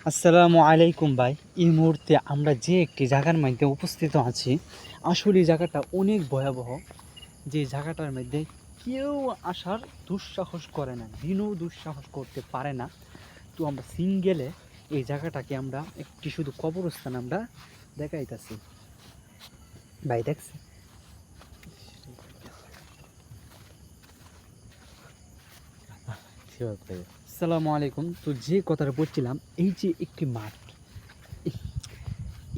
আসসালামু আলাইকুম ভাই। এই মুহূর্তে আমরা যে একটি জায়গার মধ্যে উপস্থিত আছি, আসলে এই জায়গাটা অনেক ভয়াবহ। যে জায়গাটার মধ্যে কেউ আসার দুঃসাহস করে না, দিনও দুঃসাহস করতে পারে না। তো আমরা সিঙ্গেলে এই জায়গাটাকে আমরা একটি শুধু কবরস্থান আমরা দেখাইতেছি। ভাই দেখছি আসসালামু আলাইকুম। তো যে কথাটা বলছিলাম, এই যে একটি মাঠ,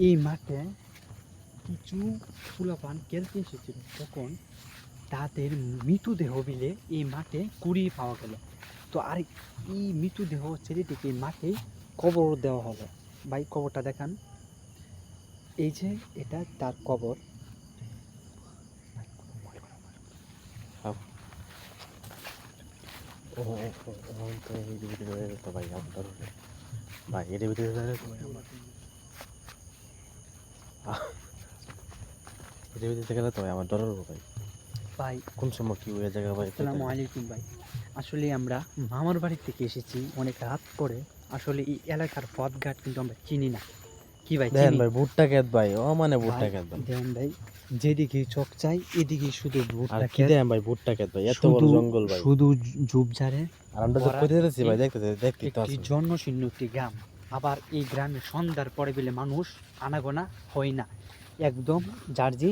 এই মাঠে কিছু ফুলাপান খেলতে এসেছিল, তখন তাদের মৃতদেহ বিলে এই মাঠে কুড়িয়ে পাওয়া গেল। তো আর এই মৃতদেহ ছেলেটিকে মাঠে কবর দেওয়া হলো। ভাই কবরটা দেখান, এই যে এটা তার কবর। ভাই কোন সময় কি হয়ে জায়গা ভাই? আসসালামু আলাইকুম ভাই। আসলে আমরা মামার বাড়ি থেকে এসেছি অনেক রাত করে। আসলে এই এলাকার পথঘাট কিন্তু আমরা চিনি না। কি ভাই দেন চিনি? ভাই ভুট্টা খেত ভাই, ও মানে ভুট্টা খেত ভাই। দেন ভাই, যেদিকে চোখ চাই এদিকে শুধু আর ভুট্টা কি ক্ষেত, দেন ভাই ভুট্টা খেত ভাই, এত বড় জঙ্গল ভাই। শুধু ঝোপঝাড়ে আর আমরা যে ভরা কোথায় যাচ্ছি ভাই, একটি দেখতে তো একটি আছেন। জনশূন্য একটি গ্রাম। আবার এই গ্রামে সন্ধ্যার পরে বলে মানুষ আনাগোনা হয় না, একদম জার্জি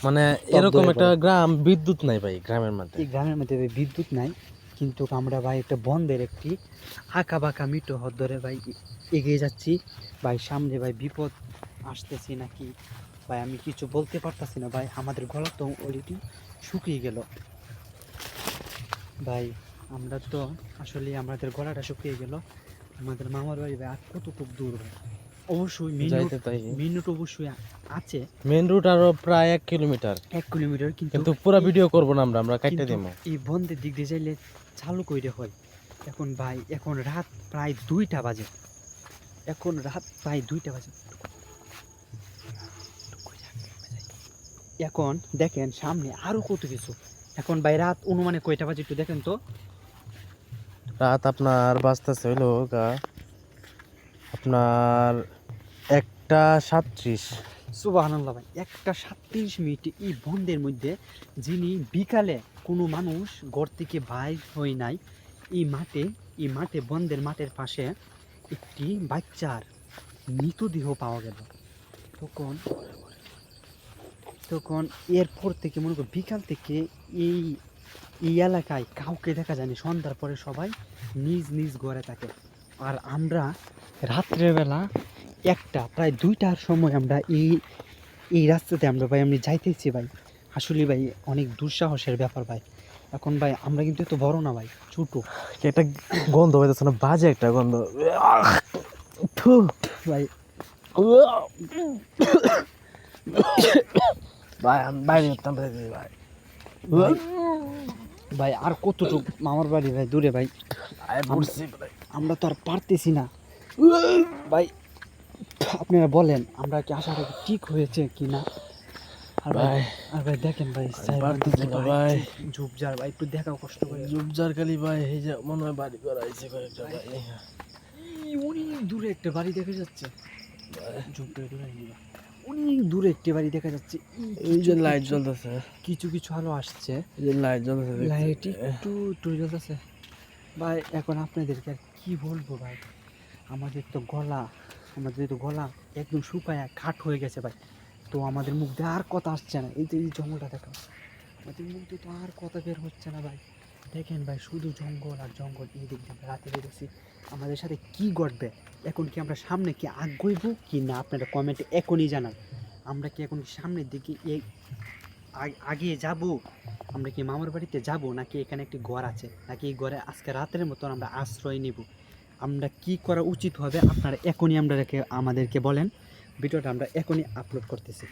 মানে এরকম একটা গ্রাম, বিদ্যুৎ নাই ভাই গ্রামের মধ্যে। এই গ্রামের মধ্যে ভাই বিদ্যুৎ নাই, কিন্তু আমরা ভাই একটা বন্ধের একটি আঁকা বাঁকা মিটো হদ ধরে ভাই এগিয়ে যাচ্ছি। ভাই সামনে ভাই বিপদ আসতেছি নাকি ভাই আমি কিছু বলতে পারতাছি না ভাই। আমাদের গলা তো অলরেডি শুকিয়ে গেল ভাই। আমরা তো আসলে আমাদের গলাটা শুকিয়ে গেল। আমাদের মামার বাড়ি ভাই আর কতটুক দূর ভাই? অবশ্যই যাইতে তাই মিনিট অবশ্যই আছে, মেন রুট আরো প্রায় 1 কিলোমিটার, 1 কিলোমিটার। কিন্তু পুরো ভিডিও করব না, আমরা কাটতে দেবো। এই বন্ধের দিক দিয়ে যাইলে চালু করে হয়। এখন ভাই এখন রাত প্রায় 2টা বাজে, এখন রাত প্রায় 2টা বাজে। এখন দেখেন সামনে আরো কত কিছু। এখন ভাই রাত অনুমানে কয়টা বাজে একটু দেখেন তো। রাত আপনার বাজতেছে হইলো গা আপনার 1টা 37। সুবহানাল্লাহ ভাই, 1টা 37 এই বন্ধের মধ্যে যিনি বিকালে কোনো মানুষ ঘর থেকে বাইর হয় নাই, এই মাঠে বন্ধের মাঠের পাশে একটি বাচ্চার মৃতদেহ পাওয়া গেল। তখন তখন এরপর থেকে মনে করো বিকাল থেকে এই এই এলাকায় কাউকে দেখা যায়নি। সন্ধ্যার পরে সবাই নিজ নিজ ঘরে থাকে। আর আমরা রাত্রেবেলা প্রায় 2টার সময় আমরা এই রাস্তাতে আমরা ভাই আমি যাইতেছি ভাই। আসলে ভাই অনেক দুঃসাহসের ব্যাপার ভাই। এখন ভাই আমরা কিন্তু এত বড় না ভাই, ছোটো। একটা গন্ধ হইতেছে না, বাজে একটা গন্ধ থু ভাই ভাই আমি বাইরে যেতাম ভাই। ভাই আর কতটুকু মামার বাড়ি ভাই দূরে ভাই, আমরা তো আর পারতেছি না ভাই। আপনারা বলেন আমরা কি আশাটা কি ঠিক হয়েছে কি না? আর ভাই দেখেন ভাই ভাই ঝুপঝাড় ভাই একটু দেখাও কষ্ট করে। জুবজার কালি ভাই, এই যে মনে হয় বাড়ি করা হয়েছে কয়েকটা ভাই। অনেক দূরে একটা বাড়ি দেখা যাচ্ছে, অনেক দূরে একটি বাড়ি দেখা যাচ্ছে। এই যে লাইট জ্বলতেছে, কিছু কিছু আলো আসছে, এই যে লাইট জ্বলতেছে, লাইট একটু একটু জ্বলতেছে ভাই। এখন আপনাদেরকে আর কি বলবো ভাই, আমাদের তো গলা একদম শুকায় কাঠ হয়ে গেছে ভাই। তো আমাদের মুখ দিয়ে আর কথা আসছে না। এই যে এই জঙ্গলটা দেখো, আমাদের মুখ দিয়ে তো আর কথা বের হচ্ছে না ভাই। দেখেন ভাই শুধু জঙ্গল আর জঙ্গল। এই দিক দিয়ে রাতে বেরোছি, আমাদের সাথে কি ঘটবে এখন? কি আমরা সামনে কি আগাইব কি না? আপনারা কমেন্টে এখনই জানান। আমরা কি এখন সামনের দিকে আগিয়ে যাব? আমরা কি মামার বাড়িতে যাব, নাকি এখানে একটি ঘর আছে, নাকি এই ঘরে আজকে রাতের মতন আমরা আশ্রয় নেব? আমরা কি করা উচিত হবে আপনারা এখনই আমাদেরকে বলেন। ভিডিওটা আমরা এখনই আপলোড করতেছি।